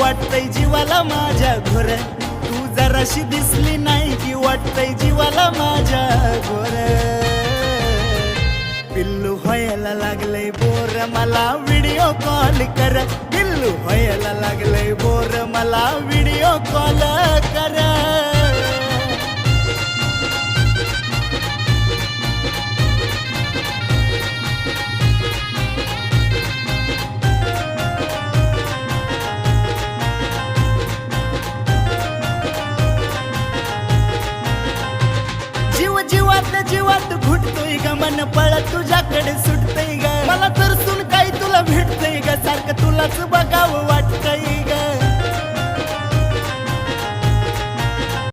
वाटतंय जीवाला माझ्या घोर, तू जराशी दिसली नाही की वाटतंय जीवाला माझ्या घोर. पिल्लू व्हायला लागलंय बोर, मला व्हिडिओ कॉल कर. पिल्लू व्हायला लागलंय बोर, मला व्हिडिओ कॉल कर. जीव जीवातल्या जीवात घुटतोय ग, मन पळत तुझ्याकडे सुटतंय ग. मला तर सुन काही तुला भेटतंय ग, सारखं तुलाच बघावं वाटतंय ग.